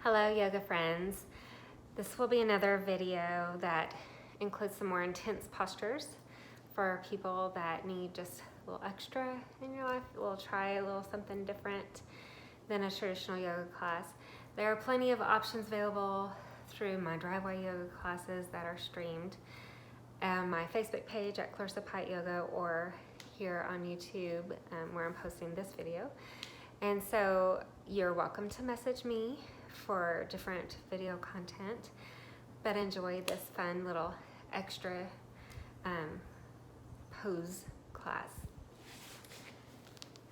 Hello yoga friends. This will be another video that includes some more intense postures for people that need just a little extra in your life. We'll try a little something different than a traditional yoga class. There are plenty of options available through my driveway yoga classes that are streamed on my Facebook page at Clarissa Pite Yoga or here on YouTube where I'm posting this video. And so you're welcome to message me for different video content, but enjoy this fun little extra pose class.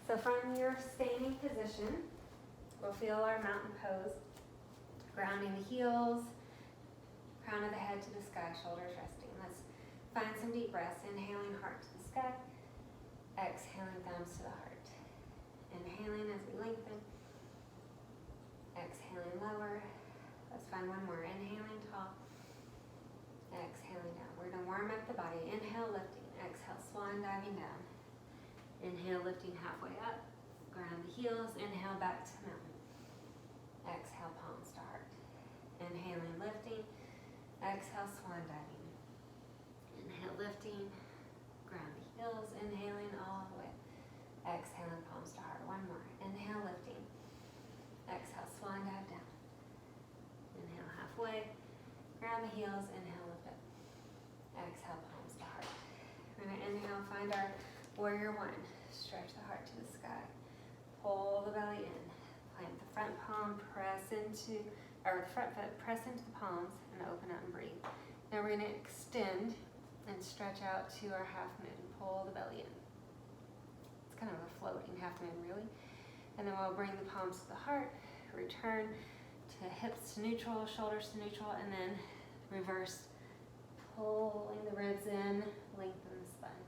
So from your standing position, we'll feel our mountain pose, grounding the heels, crown of the head to the sky, shoulders resting. Let's find some deep breaths, inhaling heart to the sky, exhaling thumbs to the heart. Inhaling as we lengthen, exhaling lower. Let's find one more. Inhaling tall, exhaling down. We're going to warm up the body. Inhale, lifting. Exhale, swan diving down. Inhale, lifting halfway up. Ground the heels. Inhale, back to mountain. Exhale, palms to heart. Inhaling, lifting. Exhale, swan diving. Inhale, lifting. Ground the heels. Inhaling all the way. Exhaling, palms to heart. One more. Inhale, lifting. Exhale, swan dive down. Inhale, halfway. Ground the heels. Inhale, lift up. Exhale, palms to heart. We're going to inhale, find our warrior one. Stretch the heart to the sky. Pull the belly in. Plant the front palm, press into, or the front foot, press into the palms, and open up and breathe. Now we're going to extend and stretch out to our half moon. Pull the belly in. Kind of a floating half moon really. And then we'll bring the palms to the heart, return to hips to neutral, shoulders to neutral, and then reverse, pulling the ribs in, lengthen the spine.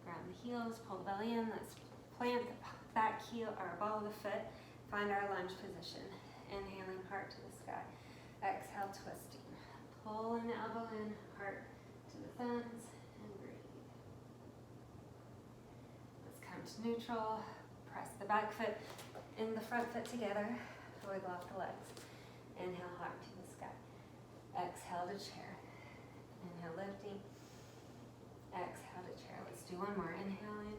Ground the heels, pull the belly in. Let's plant the back heel or ball of the foot, find our lunge position. Inhaling, heart to the sky. Exhale, twisting. Pulling the elbow in, heart to the thumbs. To neutral, press the back foot and the front foot together, wiggle off the legs. Inhale, heart to the sky. Exhale to chair. Inhale, lifting. Exhale to chair. Let's do one more. Inhaling.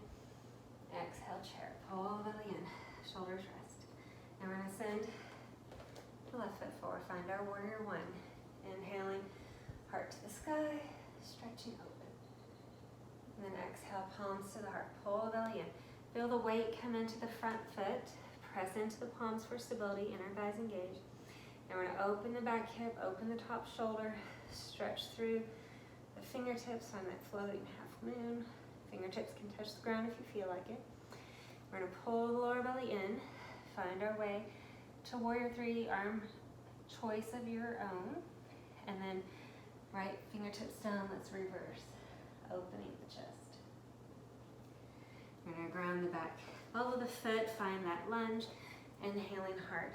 Exhale, chair. Pull the belly in. Shoulders rest. Now we're going to send the left foot forward. Find our warrior one. Inhaling, heart to the sky. Stretching open. And then exhale, palms to the heart. Pull the belly in. Feel the weight come into the front foot. Press into the palms for stability. Inner thighs engaged. And we're going to open the back hip, open the top shoulder, stretch through the fingertips. Find that floating half moon. Fingertips can touch the ground if you feel like it. We're going to pull the lower belly in. Find our way to warrior three, arm choice of your own. And then right fingertips down. Let's reverse. Opening the chest. We're going to ground the back ball of the foot, find that lunge, inhaling heart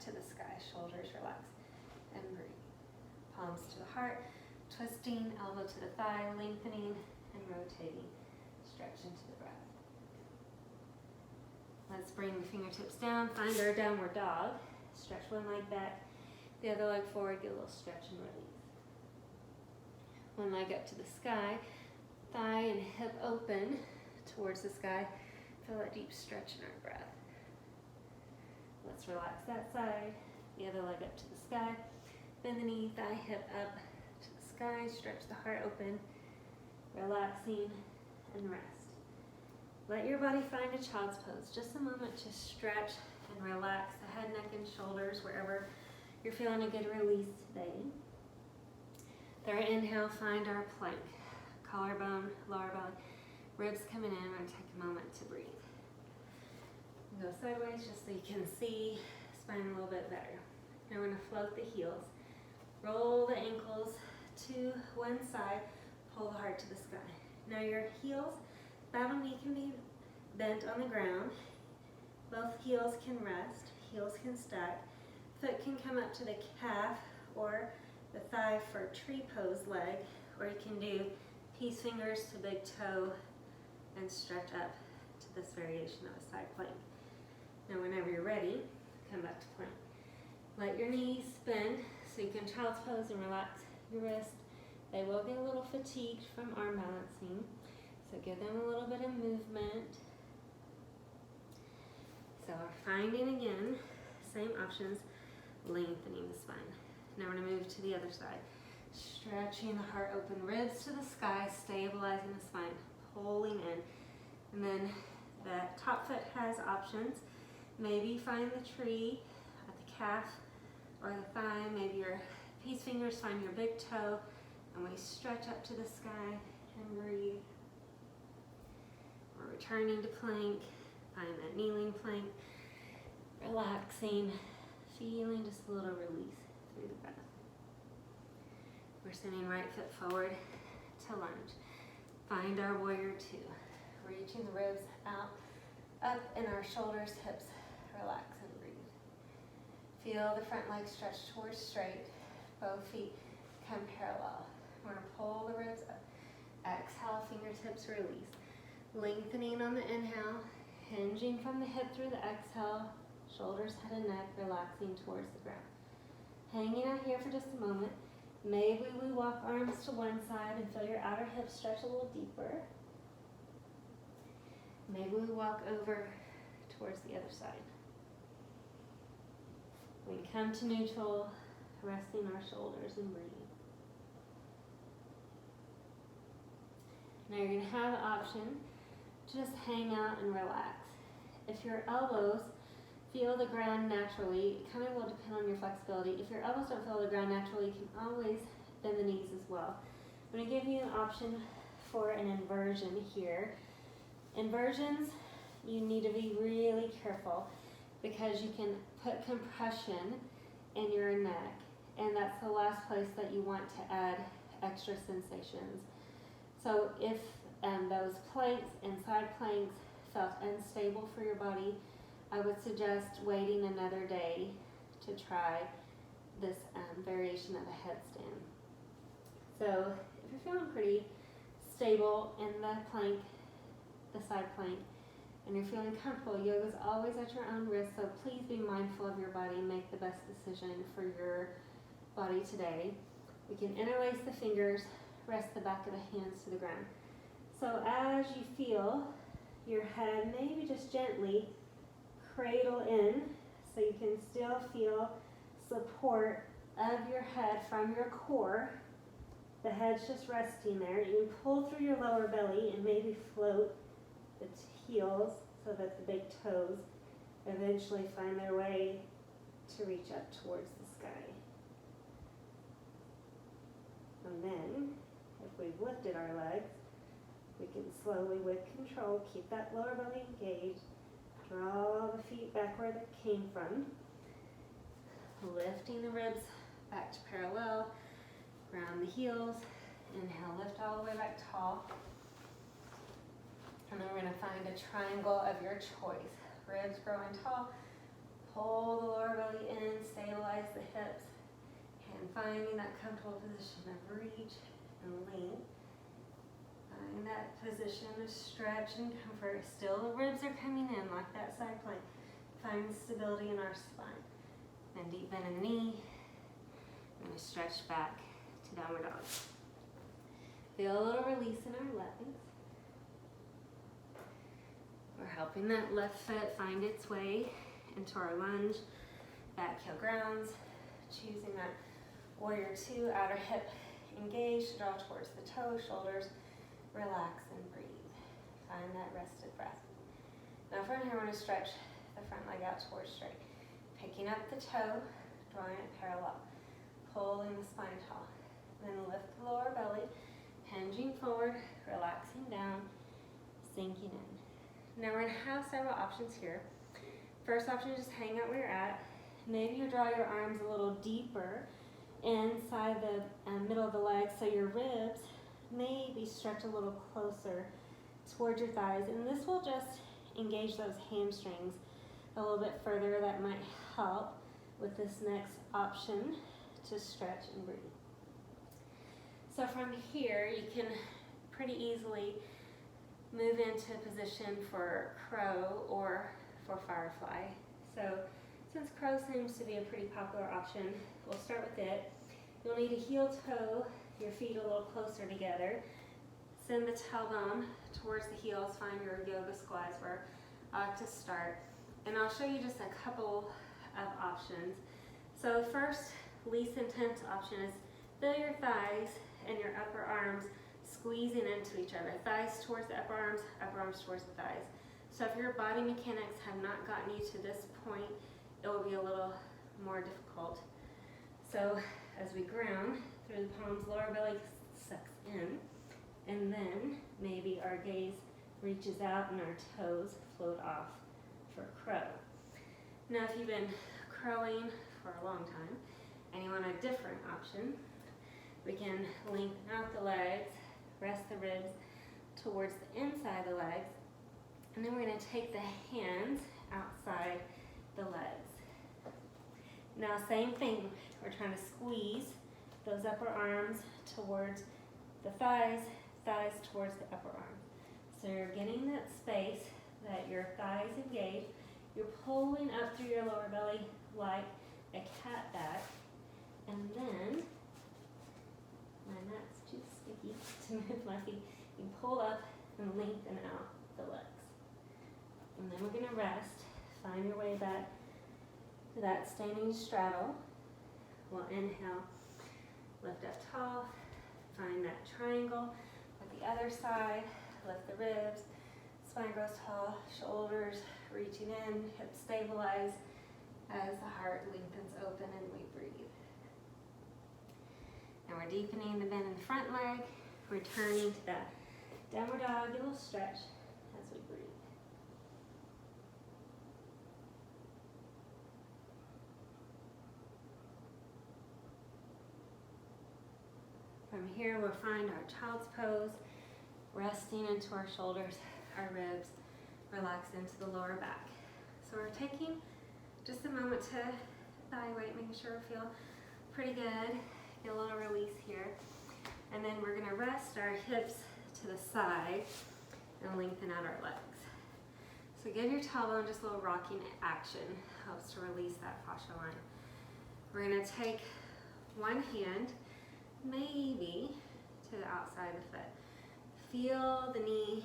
to the sky, shoulders relax, and breathe. Palms to the heart, twisting, elbow to the thigh, lengthening and rotating, stretch into the breath. Let's bring the fingertips down, find our downward dog, stretch one leg back, the other leg forward, get a little stretch and release. One leg up to the sky, thigh and hip open towards the sky. Feel that deep stretch in our breath. Let's relax that side. The other leg up to the sky. Bend the knee, thigh, hip up to the sky. Stretch the heart open. Relaxing and rest. Let your body find a child's pose. Just a moment to stretch and relax the head, neck, and shoulders wherever you're feeling a good release today. With our inhale, find our plank. Collarbone, lower belly, ribs coming in. We're going to take a moment to breathe. Go sideways just so you can see spine a little bit better. Now we're going to float the heels. Roll the ankles to one side, pull the heart to the sky. Now your heels, bottom knee can be bent on the ground. Both heels can rest, heels can stack. Foot can come up to the calf or the thigh for tree pose leg, or you can do peace fingers to big toe and stretch up to this variation of a side plank. Now whenever you're ready, come back to plank. Let your knees bend so you can child's pose and relax your wrist. They will get a little fatigued from arm balancing, so give them a little bit of movement. So we're finding again, same options, lengthening the spine. Now we're gonna move to the other side. Stretching the heart open, ribs to the sky, stabilizing the spine, pulling in. And then the top foot has options. Maybe find the tree at the calf or the thigh. Maybe your peace fingers find your big toe, and we stretch up to the sky and breathe. We're returning to plank. Find that kneeling plank. Relaxing, feeling just a little release through the breath. We're sending right foot forward to lunge. Find our warrior two. Reaching the ribs out, up in our shoulders, hips. Relax and breathe. Feel the front leg stretch towards straight. Both feet come parallel. We're gonna pull the ribs up. Exhale, fingertips release. Lengthening on the inhale, hinging from the hip through the exhale. Shoulders, head and neck, relaxing towards the ground. Hanging out here for just a moment. Maybe we walk arms to one side and feel your outer hips stretch a little deeper. Maybe we walk over towards the other side. We come to neutral, resting our shoulders and breathing. Now you're going to have the option to just hang out and relax. If your elbows feel the ground naturally, it kind of will depend on your flexibility. If your elbows don't feel the ground naturally, you can always bend the knees as well. I'm going to give you an option for an inversion here. Inversions, you need to be really careful because you can put compression in your neck, and that's the last place that you want to add extra sensations. So if those planks and side planks felt unstable for your body, I would suggest waiting another day to try this variation of a headstand. So if you're feeling pretty stable in the plank, the side plank, and you're feeling comfortable, yoga is always at your own risk, so please be mindful of your body and make the best decision for your body today. We can interlace the fingers, rest the back of the hands to the ground. So as you feel your head, maybe just gently cradle in so you can still feel support of your head from your core. The head's just resting there. You can pull through your lower belly and maybe float the heels so that the big toes eventually find their way to reach up towards the sky. And then, if we've lifted our legs, we can slowly, with control, keep that lower belly engaged. Draw the feet back where they came from. Lifting the ribs back to parallel. Ground the heels. Inhale, lift all the way back tall. And then we're going to find a triangle of your choice. Ribs growing tall. Pull the lower belly in. Stabilize the hips. And finding that comfortable position of reach and lean. Find that position of stretch and comfort. Still the ribs are coming in like that side plank. Find stability in our spine. Then deep bend in the knee. And we stretch back to downward dog. Feel a little release in our legs. We're helping that left foot find its way into our lunge. Back heel grounds. Choosing that warrior two, outer hip engaged. Draw towards the toes, shoulders. Relax and breathe. Find that rested breath. Now from here, we're going to stretch the front leg out towards straight. Picking up the toe, drawing it parallel. Pulling the spine tall. Then lift the lower belly, hinging forward, relaxing down, sinking in. Now we're going to have several options here. First option is just hang out where you're at. Maybe you draw your arms a little deeper inside the middle of the legs so your ribs maybe stretch a little closer towards your thighs, and this will just engage those hamstrings a little bit further. That might help with this next option to stretch and breathe. So from here, you can pretty easily move into a position for crow or for firefly. So Since crow seems to be a pretty popular option, we'll start with it. You'll need to heel toe your feet a little closer together. Send the tailbone towards the heels. Find your yoga squat is where I like to start. And I'll show you just a couple of options. So the first, least intense option is feel your thighs and your upper arms squeezing into each other. Thighs towards the upper arms towards the thighs. So if your body mechanics have not gotten you to this point, it will be a little more difficult. So as we ground through the palms, lower belly sucks in, and then maybe our gaze reaches out and our toes float off for crow. Now if you've been crowing for a long time and you want a different option, we can lengthen out the legs, rest the ribs towards the inside of the legs, and then we're going to take the hands outside the legs. Now same thing, we're trying to squeeze those upper arms towards the thighs, thighs towards the upper arms. So you're getting that space that your thighs engage. You're pulling up through your lower belly like a cat back, and then, my mat's too sticky to move my feet, you pull up and lengthen out the legs. And then we're going to rest, find your way back to that standing straddle. We'll inhale, lift up tall, find that triangle with the other side, lift the ribs, spine grows tall, shoulders reaching in, hips stabilize as the heart lengthens open and we breathe. Now we're deepening the bend in the front leg, returning to that downward dog, a little stretch as we breathe. From here, we'll find our child's pose, resting into our shoulders, our ribs, relax into the lower back. So we're taking just a moment to evaluate, making sure we feel pretty good. Get a little release here. And then we're gonna rest our hips to the side and lengthen out our legs. So give your tailbone just a little rocking action, helps to release that fascia line. We're gonna take one hand, maybe to the outside of the foot. Feel the knee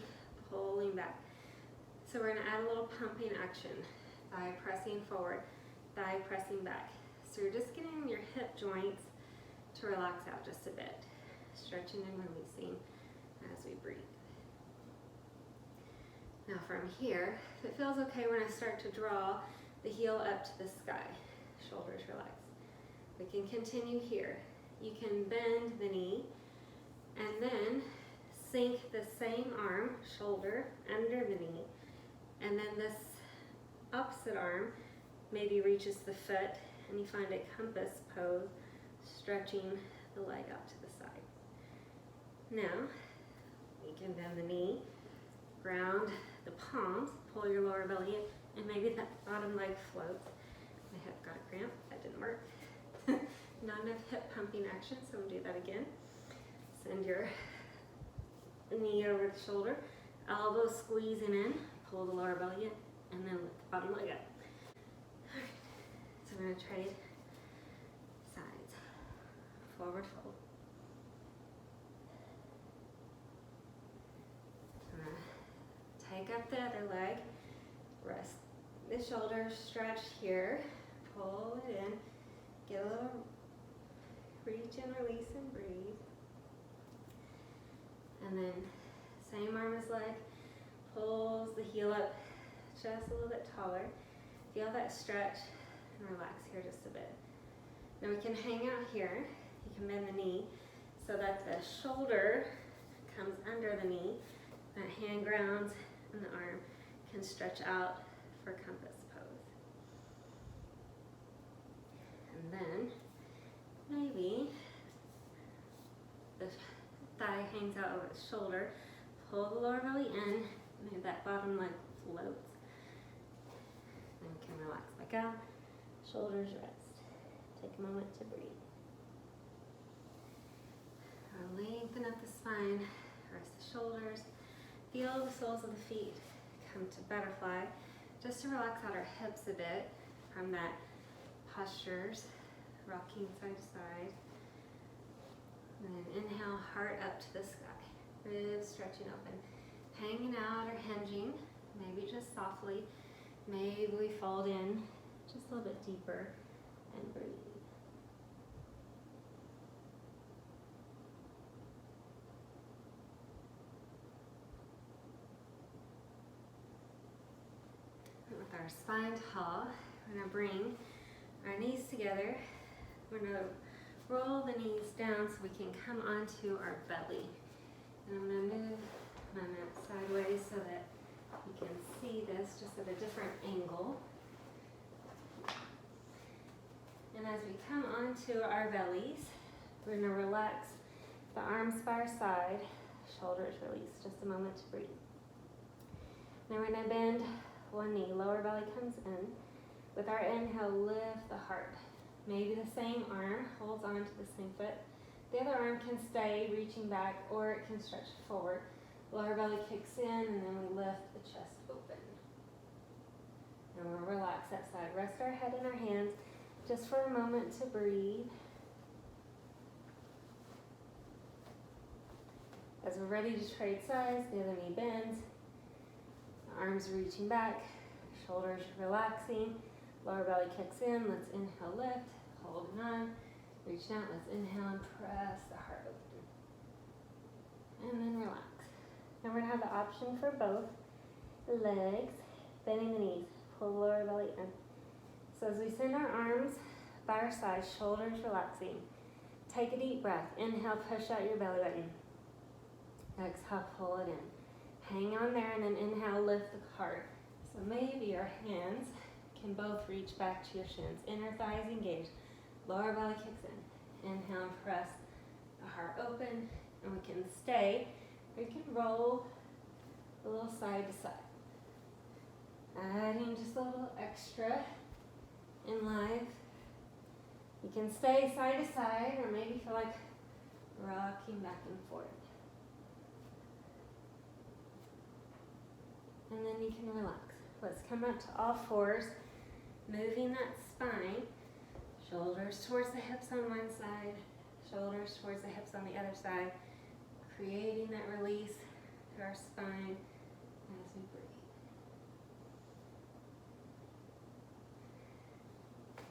pulling back. So we're gonna add a little pumping action. Thigh pressing forward, thigh pressing back. So you're just getting your hip joints to relax out just a bit. Stretching and releasing as we breathe. Now from here, if it feels okay, we're gonna start to draw the heel up to the sky. Shoulders relax. We can continue here. You can bend the knee and then sink the same arm, shoulder, under the knee, and then this opposite arm maybe reaches the foot and you find a compass pose, stretching the leg out to the side. Now, you can bend the knee, ground the palms, pull your lower belly in, and maybe that bottom leg floats. My hip got a cramp, that didn't work. Not enough hip pumping action, so we'll do that again. Send your knee over the shoulder, elbow squeezing in, pull the lower belly in, and then lift the bottom leg up. All right, so we're gonna trade sides. Forward fold. Take up the other leg, rest the shoulders, stretch here, pull it in, get a little reach and release and breathe. And then same arm as leg, pulls the heel up just a little bit taller. Feel that stretch and relax here just a bit. Now we can hang out here. You can bend the knee so that the shoulder comes under the knee, that hand grounds, and the arm can stretch out for compass pose. And then maybe the thigh hangs out over the shoulder, pull the lower belly in, maybe that bottom leg floats. Then we can relax back out, shoulders rest. Take a moment to breathe. Lengthen up the spine, rest the shoulders. Feel the soles of the feet come to butterfly, just to relax out our hips a bit, from that postures, rocking side to side. And then inhale, heart up to the sky. Ribs stretching open. Hanging out or hinging, maybe just softly. Maybe we fold in just a little bit deeper and breathe. With our spine tall, we're going to bring our knees together. We're going to roll the knees down so we can come onto our belly. And I'm going to move my mat sideways so that you can see this just at a different angle. And as we come onto our bellies, we're going to relax the arms by our side, shoulders release. Just a moment to breathe. Now we're going to bend one knee, lower belly comes in. With our inhale, lift the heart. Maybe the same arm holds on to the same foot. The other arm can stay reaching back, or it can stretch forward. Lower belly kicks in, and then we lift the chest open. And we'll relax that side. Rest our head in our hands just for a moment to breathe. As we're ready to trade sides, the other knee bends. Arms reaching back, shoulders relaxing, lower belly kicks in. Let's inhale, lift, holding on, reach down. Let's inhale and press the heart open. And then relax. Now we're going to have the option for both legs, bending the knees, pull the lower belly in. So as we send our arms by our sides, shoulders relaxing, take a deep breath. Inhale, push out your belly button. Exhale, pull it in. Hang on there, and then inhale, lift the heart. So maybe your hands can both reach back to your shins. Inner thighs engaged. Lower belly kicks in. Inhale and press the heart open. And we can stay. We can roll a little side to side. Adding just a little extra in life. You can stay side to side, or maybe feel like rocking back and forth. And then you can relax. Let's come up to all fours, moving that spine. Shoulders towards the hips on one side, shoulders towards the hips on the other side, creating that release to our spine as we breathe.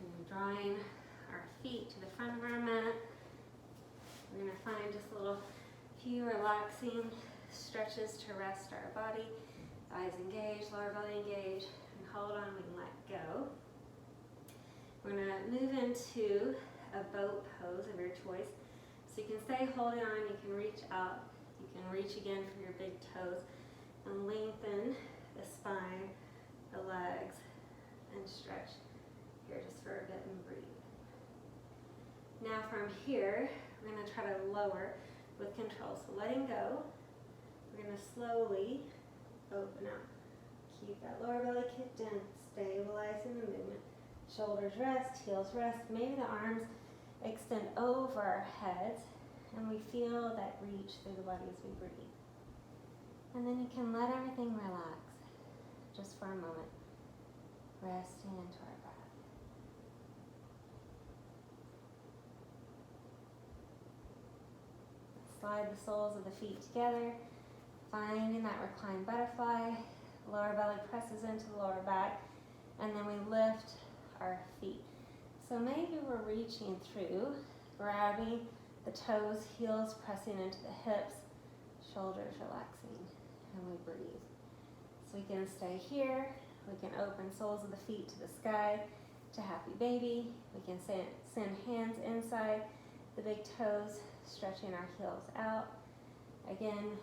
And drawing our feet to the front of our mat. We're going to find just a little few relaxing stretches to rest our body. Eyes engaged, lower belly engaged, and hold on, we can let go. We're going to move into a boat pose of your choice. So you can stay holding on, you can reach out, you can reach again for your big toes, and lengthen the spine, the legs, and stretch here just for a bit and breathe. Now from here, we're going to try to lower with control. So letting go, we're going to slowly open up. Keep that lower belly kicked in, stabilizing the movement. Shoulders rest, heels rest. Maybe the arms extend over our heads, and we feel that reach through the body as we breathe. And then you can let everything relax just for a moment, resting into our breath. Slide the soles of the feet together, finding that reclined butterfly. Lower belly presses into the lower back, and then we lift our feet. So maybe we're reaching through, grabbing the toes, heels pressing into the hips, shoulders relaxing, and we breathe. So we can stay here. We can open soles of the feet to the sky, to happy baby. We can send hands inside the big toes, stretching our heels out. Again,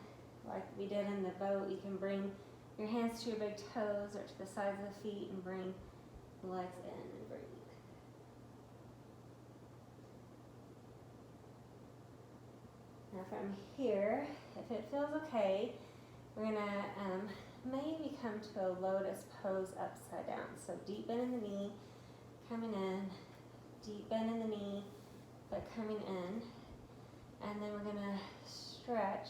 like we did in the boat, you can bring your hands to your big toes or to the sides of the feet and bring the legs in and breathe. Now from here, if it feels okay, we're going to maybe come to a lotus pose upside down. So deep bend in the knee, coming in, deep bend in the knee, but coming in. And then we're going to stretch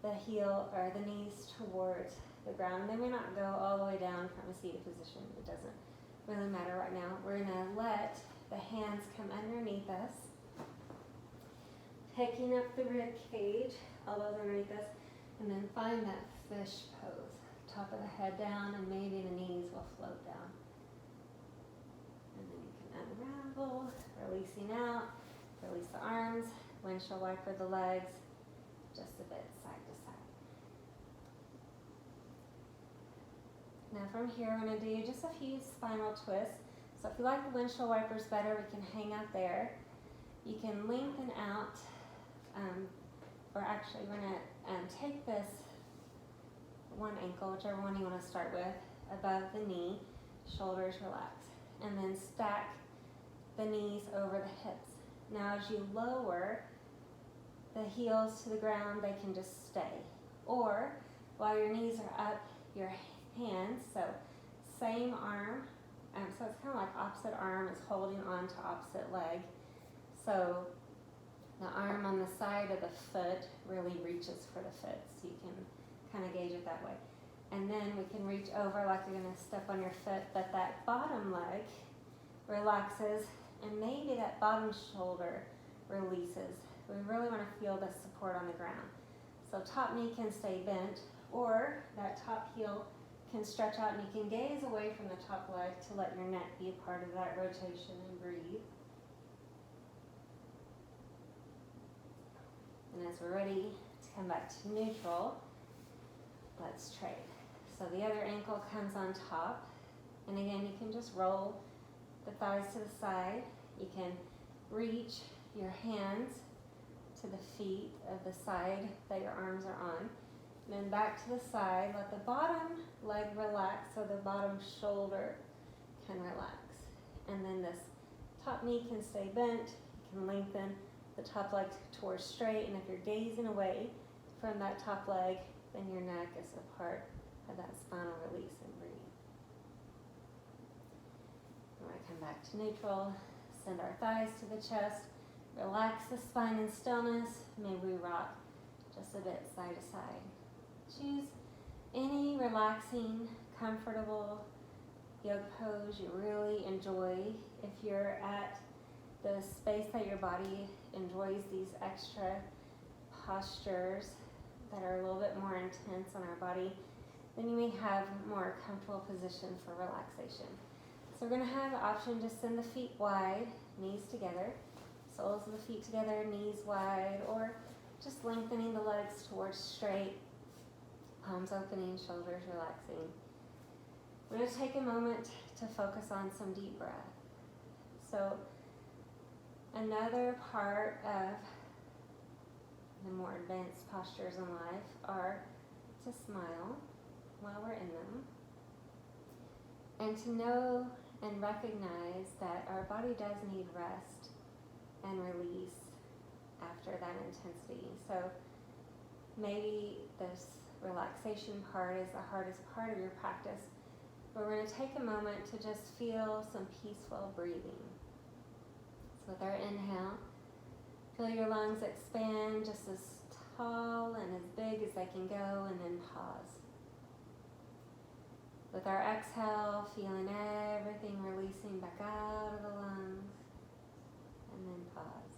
the heel or the knees towards the ground. They may not go all the way down from a seated position. It doesn't really matter right now. We're gonna let the hands come underneath us, picking up the rib cage, elbows underneath us, and then find that fish pose. Top of the head down, and maybe the knees will float down. And then you can unravel, releasing out, release the arms, windshield wiper the legs, just a bit side to side. Now from here, we're going to do just a few spinal twists. So if you like the windshield wipers better, we can hang out there. You can lengthen out, or actually we're going to take this one ankle, whichever one you want to start with, above the knee, shoulders relax, and then stack the knees over the hips. Now as you lower the heels to the ground, they can just stay. Or while your knees are up, your hands, so same arm, so it's kind of like opposite arm is holding on to opposite leg. So the arm on the side of the foot really reaches for the foot, so you can kind of gauge it that way. And then we can reach over like you're going to step on your foot, but that bottom leg relaxes, and maybe that bottom shoulder releases. We really want to feel the support on the ground. So top knee can stay bent, or that top heel can stretch out, and you can gaze away from the top leg to let your neck be a part of that rotation and breathe. And as we're ready to come back to neutral, let's trade. So the other ankle comes on top, and again you can just roll the thighs to the side. You can reach your hands to the feet of the side that your arms are on. And then back to the side, let the bottom leg relax so the bottom shoulder can relax. And then this top knee can stay bent. You can lengthen the top leg towards straight, and if you're gazing away from that top leg, then your neck is a part of that spinal release and breathe. When I come back to neutral, send our thighs to the chest, relax the spine in stillness. May we rock just a bit side to side. Choose any relaxing, comfortable yoga pose you really enjoy. If you're at the space that your body enjoys these extra postures that are a little bit more intense on our body, then you may have a more comfortable position for relaxation. So we're going to have the option to send the feet wide, knees together, soles of the feet together, knees wide, or just lengthening the legs towards straight, palms opening, shoulders relaxing. We're going to take a moment to focus on some deep breath. So another part of the more advanced postures in life are to smile while we're in them, and to know and recognize that our body does need rest and release after that intensity. So maybe this relaxation part is the hardest part of your practice, but we're going to take a moment to just feel some peaceful breathing. So with our inhale, feel your lungs expand just as tall and as big as they can go, and then pause. With our exhale, feeling everything releasing back out of the lungs, and then pause.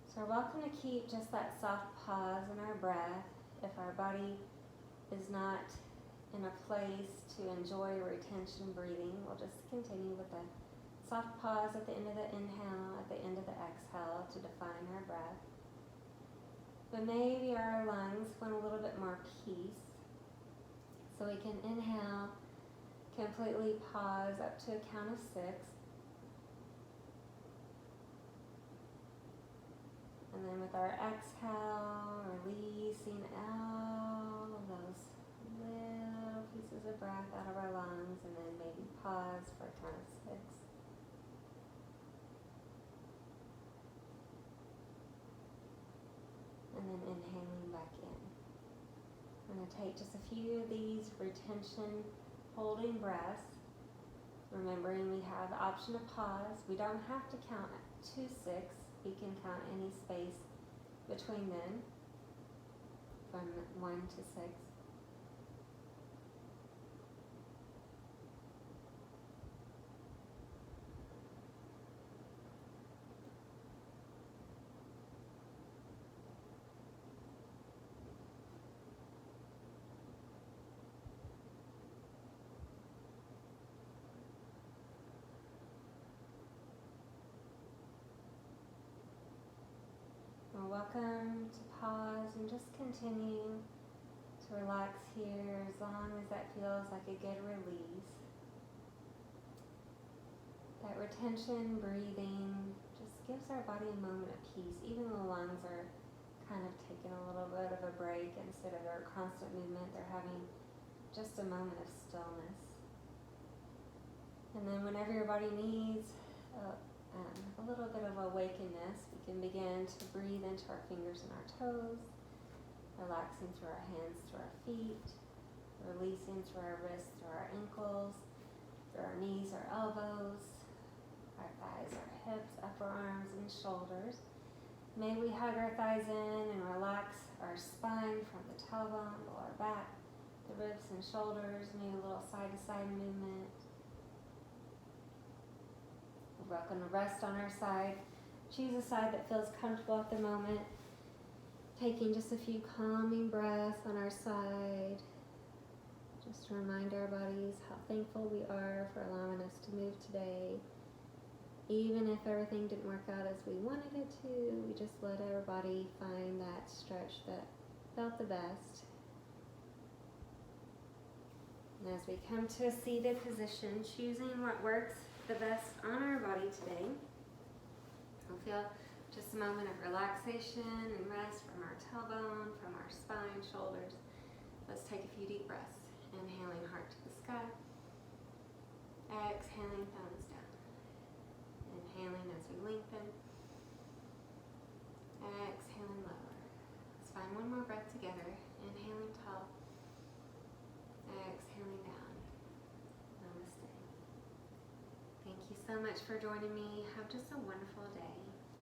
So we're welcome to keep just that soft pause in our breath if our body is not in a place to enjoy retention breathing. We'll just continue with the soft pause at the end of the inhale, at the end of the exhale to define our breath. But maybe our lungs want a little bit more peace. So we can inhale, completely pause up to a count of 6. And then with our exhale, releasing all of those little pieces of breath out of our lungs, and then maybe pause for a count of 6. And then inhaling back in. I'm going to take just a few of these retention holding breaths, remembering we have the option to pause. We don't have to count to 6. We can count any space between them from 1 to 6. welcome to pause and just continue to relax here as long as that feels like a good release. That retention breathing just gives our body a moment of peace, even though the lungs are kind of taking a little bit of a break. Instead of their constant movement, they're having just a moment of stillness. And then whenever your body needs a little bit of awakeness, we can begin to breathe into our fingers and our toes, relaxing through our hands, through our feet, releasing through our wrists, through our ankles, through our knees, our elbows, our thighs, our hips, upper arms, and shoulders. May we hug our thighs in and relax our spine from the tailbone, the lower back, the ribs and shoulders. Maybe a little side-to-side movement. We're going to rest on our side. Choose a side that feels comfortable at the moment. Taking just a few calming breaths on our side. Just to remind our bodies how thankful we are for allowing us to move today. Even if everything didn't work out as we wanted it to, we just let our body find that stretch that felt the best. And as we come to a seated position, choosing what works the best on our body today, we'll feel just a moment of relaxation and rest from our tailbone, from our spine, shoulders. Let's take a few deep breaths. Inhaling heart to the sky. Exhaling thumbs down. Inhaling as we lengthen. Exhaling lower. Let's find one more breath together. Inhaling tall. Exhaling down. Namaste. Thank you so much for joining me. Have just a wonderful day.